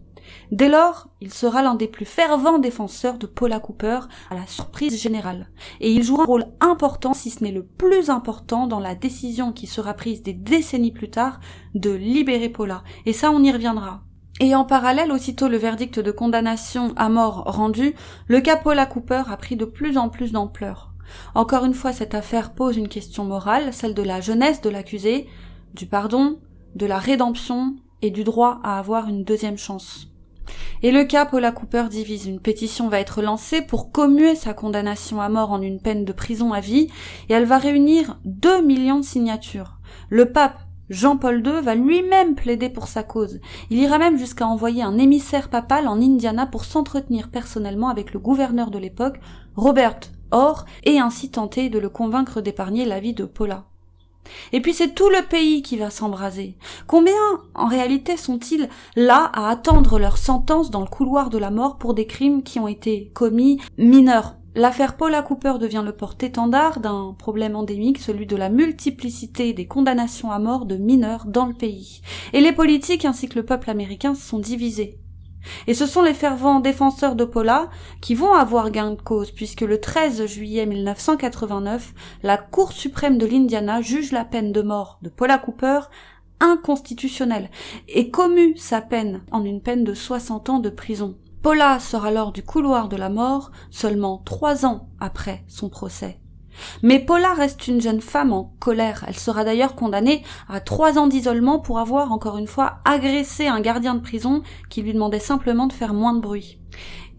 Dès lors, il sera l'un des plus fervents défenseurs de Paula Cooper à la surprise générale. Et il jouera un rôle important, si ce n'est le plus important, dans la décision qui sera prise des décennies plus tard de libérer Paula. Et ça, on y reviendra. Et en parallèle, aussitôt le verdict de condamnation à mort rendu, le cas Paula Cooper a pris de plus en plus d'ampleur. Encore une fois, cette affaire pose une question morale, celle de la jeunesse de l'accusé, du pardon, de la rédemption et du droit à avoir une deuxième chance. Et le cas Paula Cooper divise. Une pétition va être lancée pour commuer sa condamnation à mort en une peine de prison à vie, et elle va réunir 2 millions de signatures. Le pape Jean-Paul II va lui-même plaider pour sa cause. Il ira même jusqu'à envoyer un émissaire papal en Indiana pour s'entretenir personnellement avec le gouverneur de l'époque, Robert Orr, et ainsi tenter de le convaincre d'épargner la vie de Paula. Et puis c'est tout le pays qui va s'embraser. Combien, en réalité, sont-ils là à attendre leur sentence dans le couloir de la mort pour des crimes qui ont été commis mineurs ? L'affaire Paula Cooper devient le porte-étendard d'un problème endémique, celui de la multiplicité des condamnations à mort de mineurs dans le pays. Et les politiques ainsi que le peuple américain sont divisés. Et ce sont les fervents défenseurs de Paula qui vont avoir gain de cause, puisque le 13 juillet 1989, la Cour suprême de l'Indiana juge la peine de mort de Paula Cooper inconstitutionnelle et commue sa peine en une peine de 60 ans de prison. Paula sort alors du couloir de la mort seulement 3 ans après son procès. Mais Paula reste une jeune femme en colère. Elle sera d'ailleurs condamnée à 3 ans d'isolement pour avoir, encore une fois, agressé un gardien de prison qui lui demandait simplement de faire moins de bruit.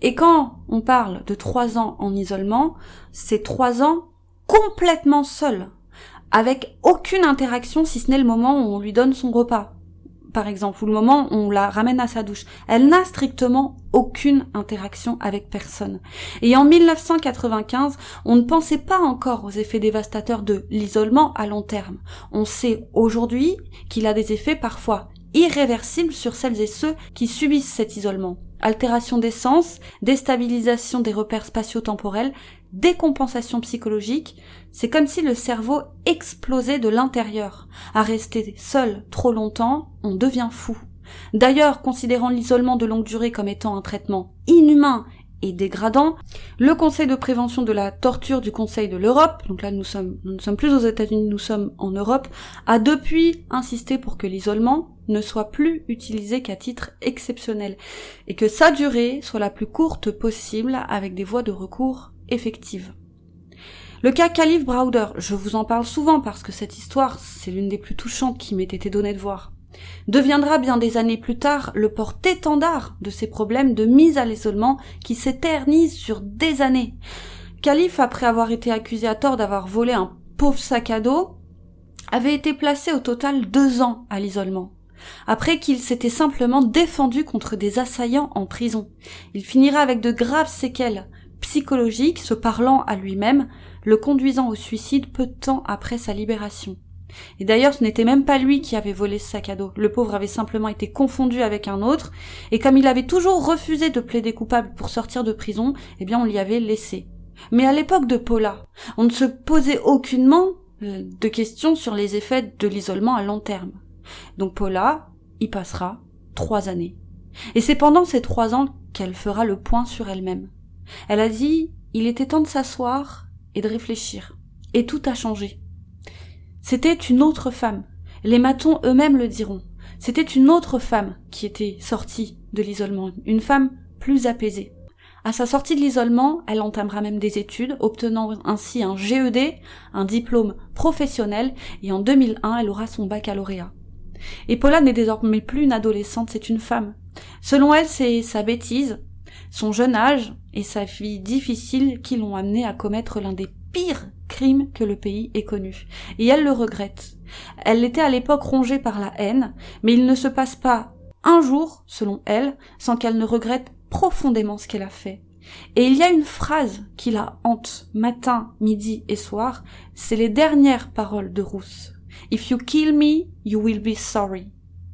Et quand on parle de 3 ans en isolement, c'est 3 ans complètement seule, avec aucune interaction si ce n'est le moment où on lui donne son repas, par exemple, ou le moment où on la ramène à sa douche. Elle n'a strictement aucune interaction avec personne. Et en 1995, on ne pensait pas encore aux effets dévastateurs de l'isolement à long terme. On sait aujourd'hui qu'il a des effets parfois irréversibles sur celles et ceux qui subissent cet isolement. Altération des sens, déstabilisation des repères spatio-temporels, décompensation psychologique, c'est comme si le cerveau explosait de l'intérieur. À rester seul trop longtemps, on devient fou. D'ailleurs, considérant l'isolement de longue durée comme étant un traitement inhumain et dégradant, le Conseil de prévention de la torture du Conseil de l'Europe, donc là nous ne sommes plus aux États-Unis, nous sommes en Europe, a depuis insisté pour que l'isolement ne soit plus utilisé qu'à titre exceptionnel et que sa durée soit la plus courte possible avec des voies de recours effectives. Le cas Kalief Browder, je vous en parle souvent parce que cette histoire, c'est l'une des plus touchantes qui m'ait été donnée de voir, deviendra bien des années plus tard le porte-étendard de ces problèmes de mise à l'isolement qui s'éternisent sur des années. Kalief, après avoir été accusé à tort d'avoir volé un pauvre sac à dos, avait été placé au total 2 ans à l'isolement, après qu'il s'était simplement défendu contre des assaillants en prison. Il finira avec de graves séquelles psychologiques, se parlant à lui-même, le conduisant au suicide peu de temps après sa libération. Et d'ailleurs, ce n'était même pas lui qui avait volé ce sac à dos. Le pauvre avait simplement été confondu avec un autre, et comme il avait toujours refusé de plaider coupable pour sortir de prison, eh bien on l'y avait laissé. Mais à l'époque de Paula, on ne se posait aucunement de questions sur les effets de l'isolement à long terme. Donc Paula y passera 3 années. Et c'est pendant ces 3 ans qu'elle fera le point sur elle-même. Elle a dit, il était temps de s'asseoir et de réfléchir. Et tout a changé. C'était une autre femme. Les matons eux-mêmes le diront. C'était une autre femme qui était sortie de l'isolement. Une femme plus apaisée. À sa sortie de l'isolement, elle entamera même des études, obtenant ainsi un GED, un diplôme professionnel, et en 2001, elle aura son baccalauréat. Et Paula n'est désormais plus une adolescente, c'est une femme. Selon elle, c'est sa bêtise, son jeune âge et sa vie difficile qui l'ont amenée à commettre l'un des pires crimes que le pays ait connu. Et elle le regrette. Elle était à l'époque rongée par la haine, mais il ne se passe pas un jour, selon elle, sans qu'elle ne regrette profondément ce qu'elle a fait. Et il y a une phrase qui la hante matin, midi et soir, c'est les dernières paroles de Ruth. « If you kill me, you will be sorry ».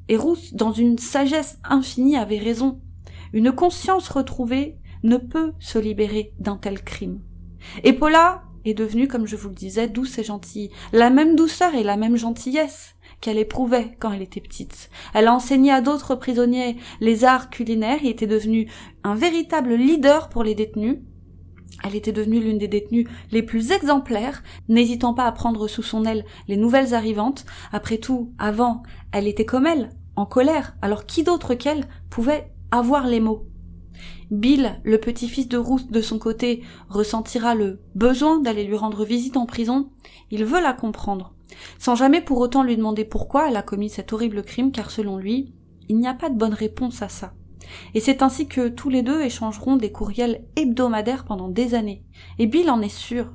Et Ruth, dans une sagesse infinie, avait raison. Une conscience retrouvée ne peut se libérer d'un tel crime. Et Paula est devenue, comme je vous le disais, douce et gentille. La même douceur et la même gentillesse qu'elle éprouvait quand elle était petite. Elle a enseigné à d'autres prisonniers les arts culinaires et était devenue un véritable leader pour les détenus. Elle était devenue l'une des détenues les plus exemplaires, n'hésitant pas à prendre sous son aile les nouvelles arrivantes. Après tout, avant, elle était comme elle, en colère, alors qui d'autre qu'elle pouvait avoir les mots? Bill, le petit-fils de Ruth, de son côté, ressentira le besoin d'aller lui rendre visite en prison. Il veut la comprendre, sans jamais pour autant lui demander pourquoi elle a commis cet horrible crime, car selon lui, il n'y a pas de bonne réponse à ça. Et c'est ainsi que tous les deux échangeront des courriels hebdomadaires pendant des années. Et Bill en est sûr.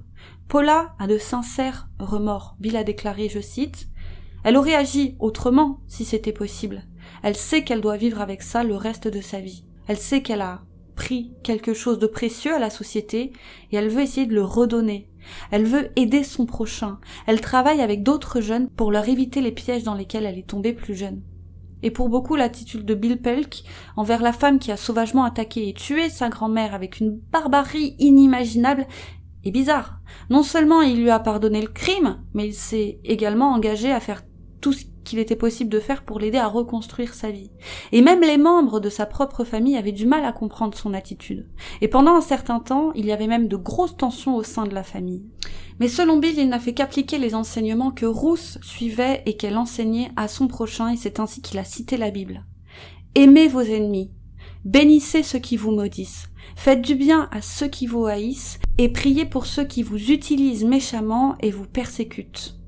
Paula a de sincères remords. Bill a déclaré, je cite, « Elle aurait agi autrement si c'était possible. Elle sait qu'elle doit vivre avec ça le reste de sa vie. Elle sait qu'elle a pris quelque chose de précieux à la société et elle veut essayer de le redonner. Elle veut aider son prochain. Elle travaille avec d'autres jeunes pour leur éviter les pièges dans lesquels elle est tombée plus jeune. » Et pour beaucoup, l'attitude de Bill Pelk envers la femme qui a sauvagement attaqué et tué sa grand-mère avec une barbarie inimaginable est bizarre. Non seulement il lui a pardonné le crime, mais il s'est également engagé à faire tout ce qu'il était possible de faire pour l'aider à reconstruire sa vie. Et même les membres de sa propre famille avaient du mal à comprendre son attitude. Et pendant un certain temps, il y avait même de grosses tensions au sein de la famille. Mais selon Bill, il n'a fait qu'appliquer les enseignements que Ruth suivait et qu'elle enseignait à son prochain, et c'est ainsi qu'il a cité la Bible. « Aimez vos ennemis, bénissez ceux qui vous maudissent, faites du bien à ceux qui vous haïssent, et priez pour ceux qui vous utilisent méchamment et vous persécutent. »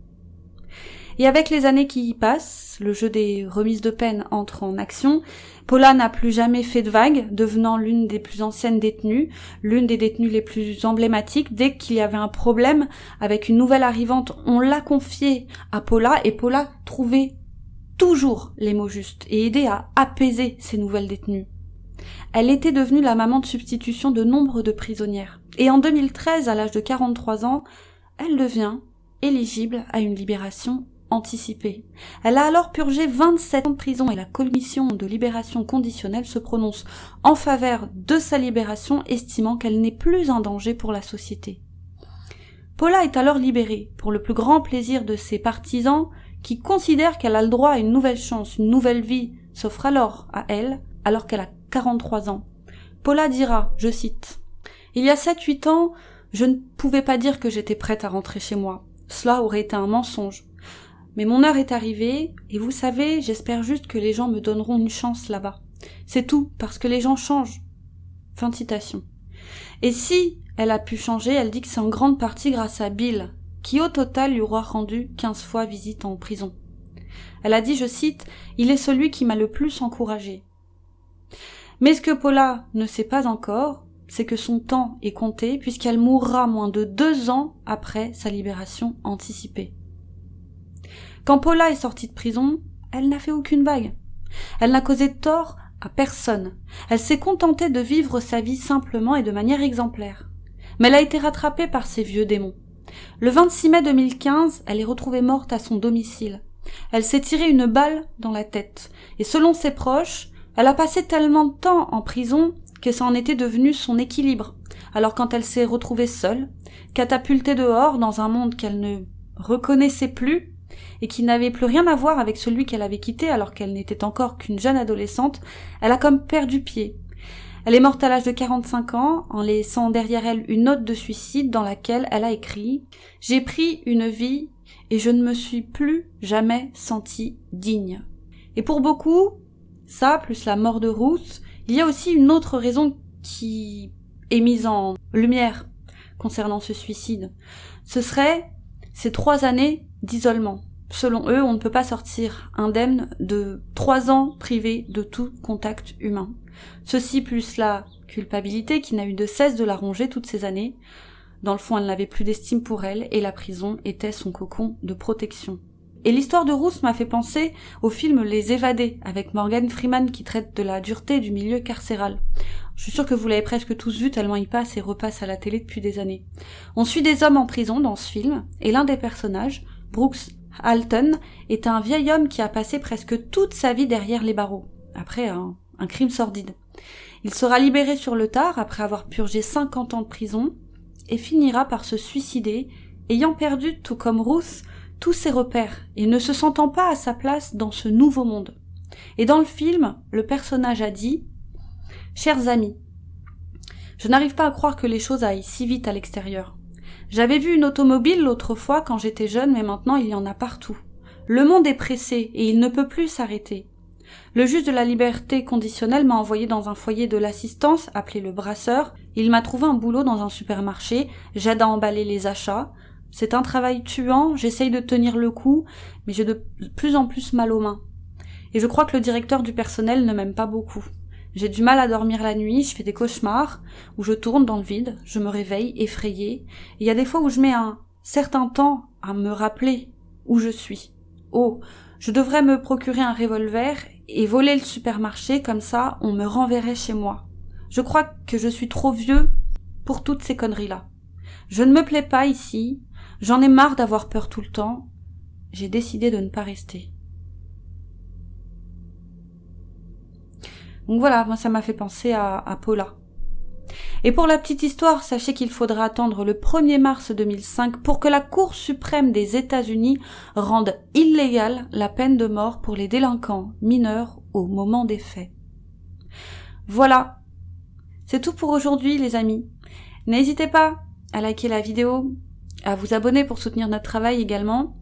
Et avec les années qui y passent, le jeu des remises de peine entre en action. Paula n'a plus jamais fait de vagues, devenant l'une des plus anciennes détenues, l'une des détenues les plus emblématiques. Dès qu'il y avait un problème avec une nouvelle arrivante, on l'a confiée à Paula, et Paula trouvait toujours les mots justes et aidait à apaiser ces nouvelles détenues. Elle était devenue la maman de substitution de nombre de prisonnières. Et en 2013, à l'âge de 43 ans, elle devient éligible à une libération anticipée. Elle a alors purgé 27 ans de prison et la commission de libération conditionnelle se prononce en faveur de sa libération, estimant qu'elle n'est plus un danger pour la société. Paula est alors libérée, pour le plus grand plaisir de ses partisans qui considèrent qu'elle a le droit à une nouvelle chance, une nouvelle vie s'offre alors à elle, alors qu'elle a 43 ans. Paula dira, je cite, « Il y a 7-8 ans, je ne pouvais pas dire que j'étais prête à rentrer chez moi. Cela aurait été un mensonge. Mais mon heure est arrivée, et vous savez, j'espère juste que les gens me donneront une chance là-bas. C'est tout, parce que les gens changent. » Fin de citation. Et si elle a pu changer, elle dit que c'est en grande partie grâce à Bill, qui au total lui aura rendu 15 fois visite en prison. Elle a dit, je cite, « Il est celui qui m'a le plus encouragée. » Mais ce que Paula ne sait pas encore, c'est que son temps est compté puisqu'elle mourra moins de 2 ans après sa libération anticipée. Quand Paula est sortie de prison, elle n'a fait aucune vague. Elle n'a causé de tort à personne. Elle s'est contentée de vivre sa vie simplement et de manière exemplaire. Mais elle a été rattrapée par ses vieux démons. Le 26 mai 2015, elle est retrouvée morte à son domicile. Elle s'est tiré une balle dans la tête. Et selon ses proches, elle a passé tellement de temps en prison que ça en était devenu son équilibre. Alors quand elle s'est retrouvée seule, catapultée dehors dans un monde qu'elle ne reconnaissait plus et qui n'avait plus rien à voir avec celui qu'elle avait quitté alors qu'elle n'était encore qu'une jeune adolescente, elle a comme perdu pied. Elle est morte à l'âge de 45 ans en laissant derrière elle une note de suicide dans laquelle elle a écrit « J'ai pris une vie et je ne me suis plus jamais sentie digne. » Et pour beaucoup, ça, plus la mort de Ruth, il y a aussi une autre raison qui est mise en lumière concernant ce suicide. Ce serait ces 3 années d'isolement. Selon eux, on ne peut pas sortir indemne de 3 ans privés de tout contact humain. Ceci plus la culpabilité qui n'a eu de cesse de la ronger toutes ces années. Dans le fond, elle n'avait plus d'estime pour elle et la prison était son cocon de protection. Et l'histoire de Ruth m'a fait penser au film Les Évadés, avec Morgan Freeman qui traite de la dureté du milieu carcéral. Je suis sûre que vous l'avez presque tous vu tellement il passe et repasse à la télé depuis des années. On suit des hommes en prison dans ce film, et l'un des personnages, Brooks Halton, est un vieil homme qui a passé presque toute sa vie derrière les barreaux, après un crime sordide. Il sera libéré sur le tard après avoir purgé 50 ans de prison, et finira par se suicider, ayant perdu, tout comme Ruth, tous ses repères et ne se sentant pas à sa place dans ce nouveau monde. Et dans le film, le personnage a dit « Chers amis, je n'arrive pas à croire que les choses aillent si vite à l'extérieur. J'avais vu une automobile l'autre fois quand j'étais jeune, mais maintenant il y en a partout. Le monde est pressé et il ne peut plus s'arrêter. Le juge de la liberté conditionnelle m'a envoyé dans un foyer de l'assistance, appelé le brasseur. Il m'a trouvé un boulot dans un supermarché, j'aide à emballer les achats. C'est un travail tuant, j'essaye de tenir le coup, mais j'ai de plus en plus mal aux mains. Et je crois que le directeur du personnel ne m'aime pas beaucoup. J'ai du mal à dormir la nuit, je fais des cauchemars, où je tourne dans le vide, je me réveille effrayée. Il y a des fois où je mets un certain temps à me rappeler où je suis. Oh, je devrais me procurer un revolver et voler le supermarché, comme ça on me renverrait chez moi. Je crois que je suis trop vieux pour toutes ces conneries-là. Je ne me plais pas ici. J'en ai marre d'avoir peur tout le temps. J'ai décidé de ne pas rester. Donc voilà, moi ça m'a fait penser à Paula. Et pour la petite histoire, sachez qu'il faudra attendre le 1er mars 2005 pour que la Cour suprême des États-Unis rende illégale la peine de mort pour les délinquants mineurs au moment des faits. Voilà. C'est tout pour aujourd'hui, les amis. N'hésitez pas à liker la vidéo, à vous abonner pour soutenir notre travail également.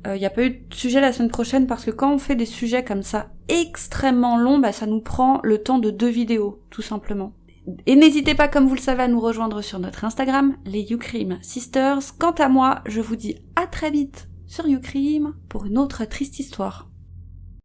Il n'y a pas eu de sujet la semaine prochaine parce que quand on fait des sujets comme ça extrêmement longs, ça nous prend le temps de 2 vidéos, tout simplement. Et n'hésitez pas, comme vous le savez, à nous rejoindre sur notre Instagram, les YouCrime Sisters. Quant à moi, je vous dis à très vite sur YouCrime pour une autre triste histoire.